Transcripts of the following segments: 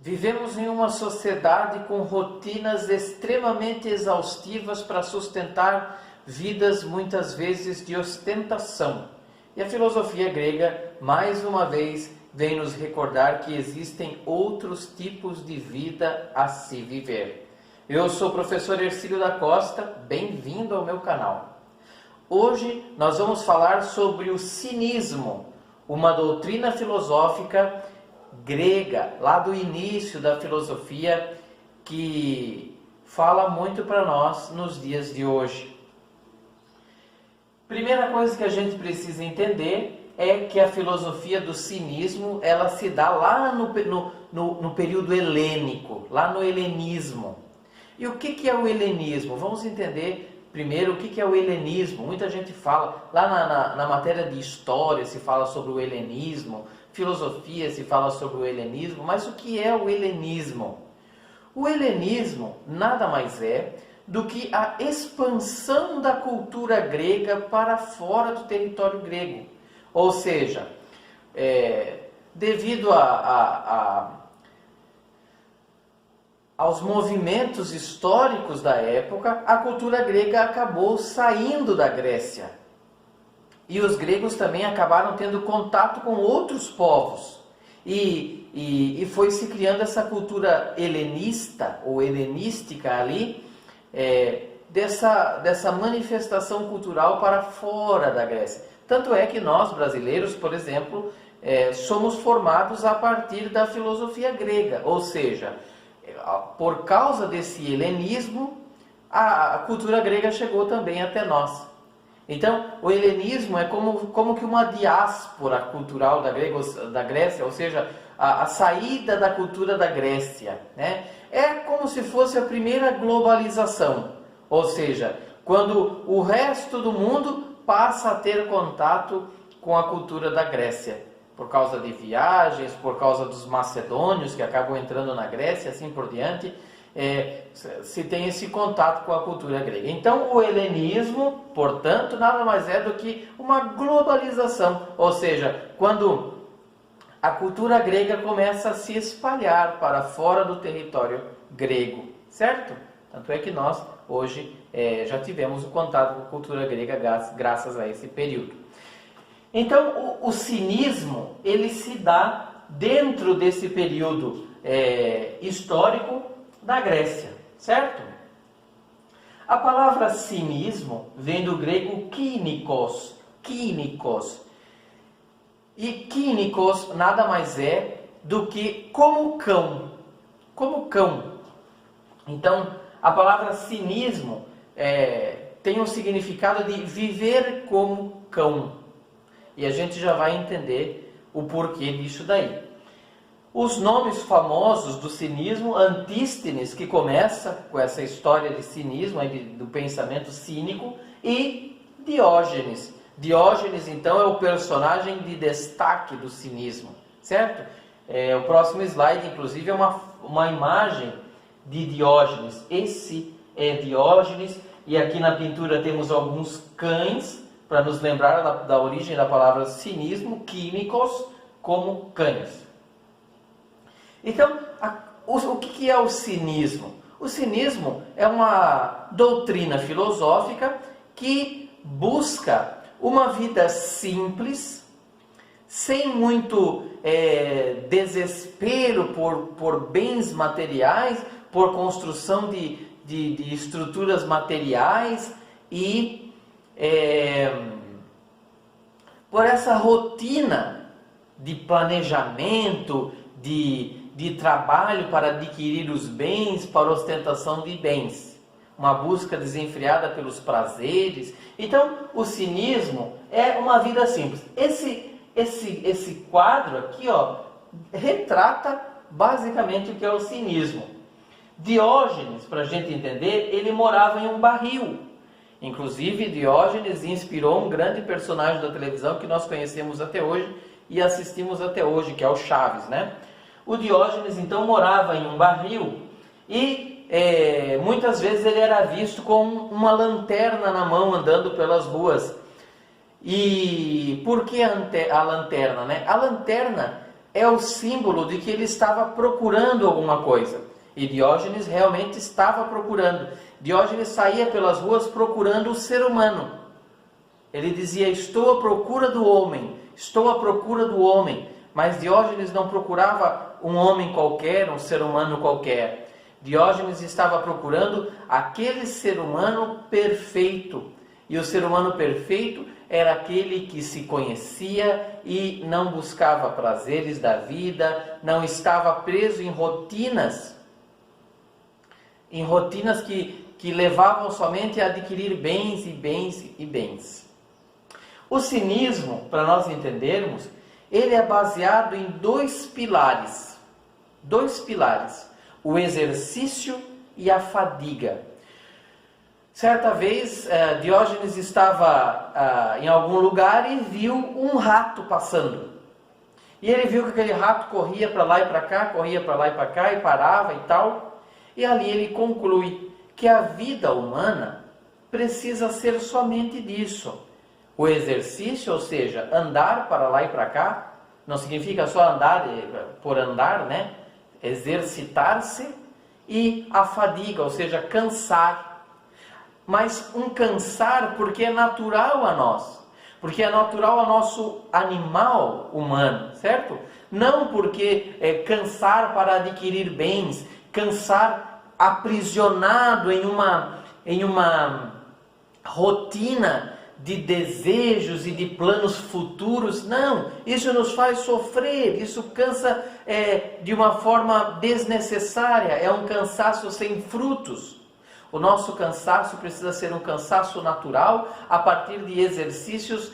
Vivemos em uma sociedade com rotinas extremamente exaustivas para sustentar vidas muitas vezes de ostentação. E a filosofia grega, mais uma vez, vem nos recordar que existem outros tipos de vida a se viver. Eu sou o professor Hercílio da Costa, bem-vindo ao meu canal. Hoje nós vamos falar sobre o cinismo, uma doutrina filosófica grega, lá do início da filosofia, que fala muito para nós nos dias de hoje. Primeira coisa que a gente precisa entender é que a filosofia do cinismo, ela se dá lá no período helênico, lá no helenismo. E o que é o helenismo? Vamos entender primeiro o que é o helenismo. Muita gente fala, lá na matéria de história se fala sobre o helenismo, filosofia se fala sobre o helenismo, mas o que é o helenismo? O helenismo nada mais é do que a expansão da cultura grega para fora do território grego. Ou seja, devido aos movimentos históricos da época, a cultura grega acabou saindo da Grécia. E os gregos também acabaram tendo contato com outros povos. E foi se criando essa cultura helenista, ou helenística ali, dessa manifestação cultural para fora da Grécia. Tanto é que nós, brasileiros, por exemplo, somos formados a partir da filosofia grega. Ou seja, por causa desse helenismo, a cultura grega chegou também até nós. Então, o helenismo é como que uma diáspora cultural da Grécia, ou seja, a saída da cultura da Grécia, né? É como se fosse a primeira globalização, ou seja, quando o resto do mundo passa a ter contato com a cultura da Grécia, por causa de viagens, por causa dos macedônios que acabam entrando na Grécia, assim por diante. Se tem esse contato com a cultura grega. Então o helenismo, portanto, nada mais é do que uma globalização, ou seja, quando a cultura grega começa a se espalhar para fora do território grego, certo? Tanto é que nós hoje já tivemos o contato com a cultura grega graças a esse período. Então o cinismo, ele se dá dentro desse período histórico da Grécia, certo? A palavra cinismo vem do grego kínikos. E kínikos nada mais é do que como cão. Então, a palavra cinismo tem um significado de viver como cão. E a gente já vai entender o porquê disso daí. Os nomes famosos do cinismo, Antístenes, que começa com essa história de cinismo, do pensamento cínico, e Diógenes. Diógenes, então, é o personagem de destaque do cinismo, certo? O próximo slide, inclusive, é uma imagem de Diógenes. Esse é Diógenes, e aqui na pintura temos alguns cães, para nos lembrar da origem da palavra cinismo, químicos, como cães. Então, o que é o cinismo? O cinismo é uma doutrina filosófica que busca uma vida simples, sem muito desespero por bens materiais, por construção de estruturas materiais e por essa rotina de planejamento, de trabalho para adquirir os bens, para ostentação de bens. Uma busca desenfreada pelos prazeres. Então, o cinismo é uma vida simples. Esse quadro aqui, ó, retrata basicamente o que é o cinismo. Diógenes, para a gente entender, ele morava em um barril. Inclusive, Diógenes inspirou um grande personagem da televisão que nós conhecemos até hoje e assistimos até hoje, que é o Chaves, né? O Diógenes, então, morava em um barril e muitas vezes ele era visto com uma lanterna na mão andando pelas ruas. E por que a lanterna, né? A lanterna é o símbolo de que ele estava procurando alguma coisa. E Diógenes realmente estava procurando. Diógenes saía pelas ruas procurando o ser humano. Ele dizia: estou à procura do homem, estou à procura do homem. Mas Diógenes não procurava um homem qualquer, um ser humano qualquer. Diógenes estava procurando aquele ser humano perfeito. E o ser humano perfeito era aquele que se conhecia e não buscava prazeres da vida, não estava preso em rotinas que levavam somente a adquirir bens e bens e bens. O cinismo, para nós entendermos, ele é baseado em dois pilares, o exercício e a fadiga. Certa vez, Diógenes estava em algum lugar e viu um rato passando. E ele viu que aquele rato corria para lá e para cá, corria para lá e para cá e parava e tal. E ali ele conclui que a vida humana precisa ser somente disso. O exercício, ou seja, andar para lá e para cá, não significa só andar por andar, né? Exercitar-se. E a fadiga, ou seja, cansar. Mas um cansar porque é natural a nós. Porque é natural ao nosso animal humano, certo? Não porque é cansar para adquirir bens, cansar aprisionado em uma rotina de desejos e de planos futuros. Não, isso nos faz sofrer, isso cansa de uma forma desnecessária, é um cansaço sem frutos. O nosso cansaço precisa ser um cansaço natural, a partir de exercícios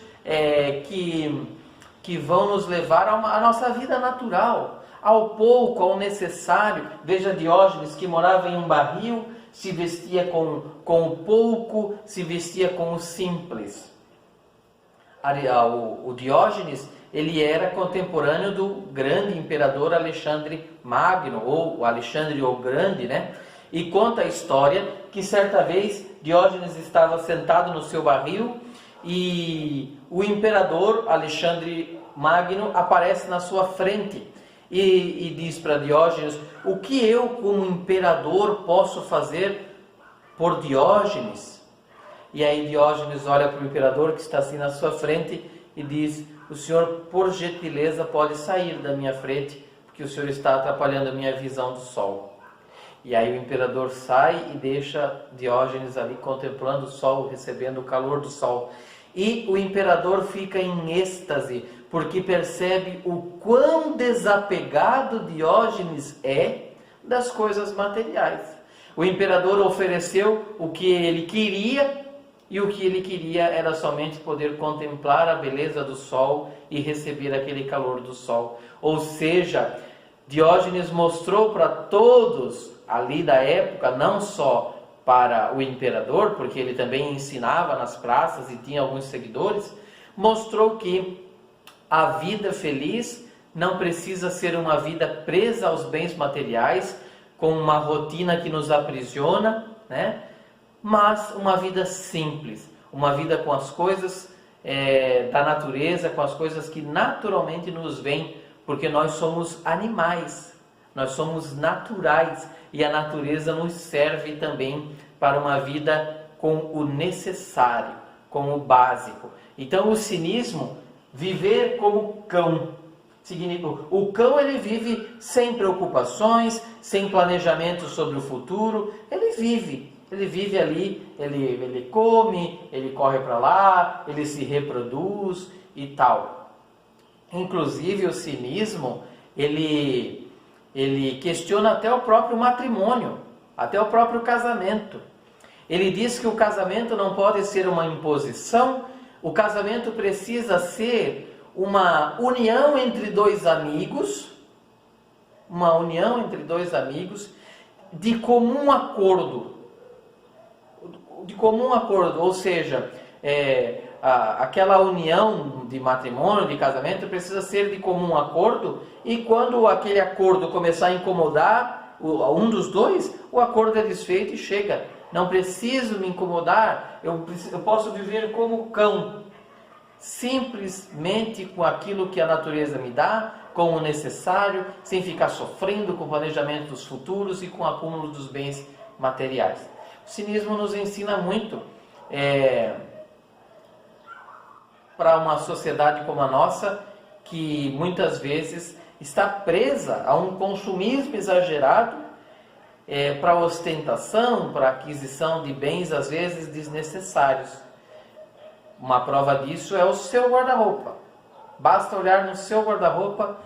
que vão nos levar à nossa vida natural, ao pouco, ao necessário. Veja Diógenes, que morava em um barril, se vestia com o pouco, se vestia com o simples. O Diógenes, ele era contemporâneo do grande imperador Alexandre Magno, ou Alexandre o Grande, né? E conta a história que certa vez Diógenes estava sentado no seu barril e o imperador Alexandre Magno aparece na sua frente e diz para Diógenes: o que eu como imperador posso fazer por Diógenes? E aí Diógenes olha para o imperador que está assim na sua frente e diz: o senhor por gentileza pode sair da minha frente, porque o senhor está atrapalhando a minha visão do sol. E aí o imperador sai e deixa Diógenes ali contemplando o sol, recebendo o calor do sol. E o imperador fica em êxtase, porque percebe o quão desapegado Diógenes é das coisas materiais. O imperador ofereceu o que ele queria, e o que ele queria era somente poder contemplar a beleza do sol e receber aquele calor do sol. Ou seja, Diógenes mostrou para todos ali da época, não só para o imperador, porque ele também ensinava nas praças e tinha alguns seguidores, mostrou que a vida feliz não precisa ser uma vida presa aos bens materiais, com uma rotina que nos aprisiona, né? Mas uma vida simples, uma vida com as coisas da natureza, com as coisas que naturalmente nos vêm, porque nós somos animais, nós somos naturais, e a natureza nos serve também para uma vida com o necessário, com o básico. Então o cinismo, viver como cão, significa, o cão ele vive sem preocupações, sem planejamento sobre o futuro, ele vive ali, ele come, ele corre para lá, ele se reproduz e tal. Inclusive o cinismo, ele questiona até o próprio matrimônio, até o próprio casamento. Ele diz que o casamento não pode ser uma imposição, o casamento precisa ser uma união entre dois amigos, de comum acordo. Ou seja, aquela união de matrimônio, de casamento, precisa ser de comum acordo, e quando aquele acordo começar a incomodar um dos dois, o acordo é desfeito e chega. Não preciso me incomodar, eu posso viver como cão, simplesmente com aquilo que a natureza me dá, com o necessário, sem ficar sofrendo com o planejamento dos futuros e com o acúmulo dos bens materiais. O cinismo nos ensina muito para uma sociedade como a nossa, que muitas vezes está presa a um consumismo exagerado, para ostentação, para aquisição de bens às vezes desnecessários. Uma prova disso é o seu guarda-roupa. Basta olhar no seu guarda-roupa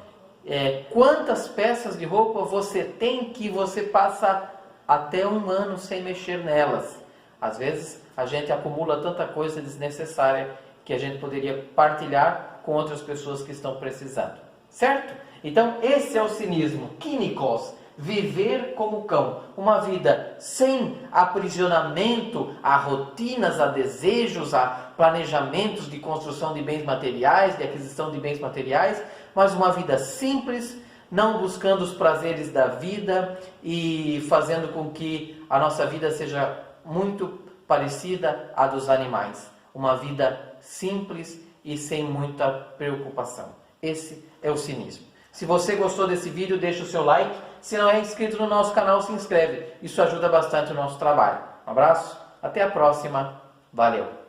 quantas peças de roupa você tem que você passa até um ano sem mexer nelas. Às vezes a gente acumula tanta coisa desnecessária que a gente poderia partilhar com outras pessoas que estão precisando. Certo? Então esse é o cinismo, kínikos, viver como cão. Uma vida sem aprisionamento a rotinas, a desejos, a planejamentos de construção de bens materiais, de aquisição de bens materiais, mas uma vida simples, não buscando os prazeres da vida e fazendo com que a nossa vida seja muito parecida à dos animais. Uma vida simples e sem muita preocupação. Esse é o cinismo. Se você gostou desse vídeo, deixa o seu like. Se não é inscrito no nosso canal, se inscreve. Isso ajuda bastante o nosso trabalho. Um abraço, até a próxima. Valeu!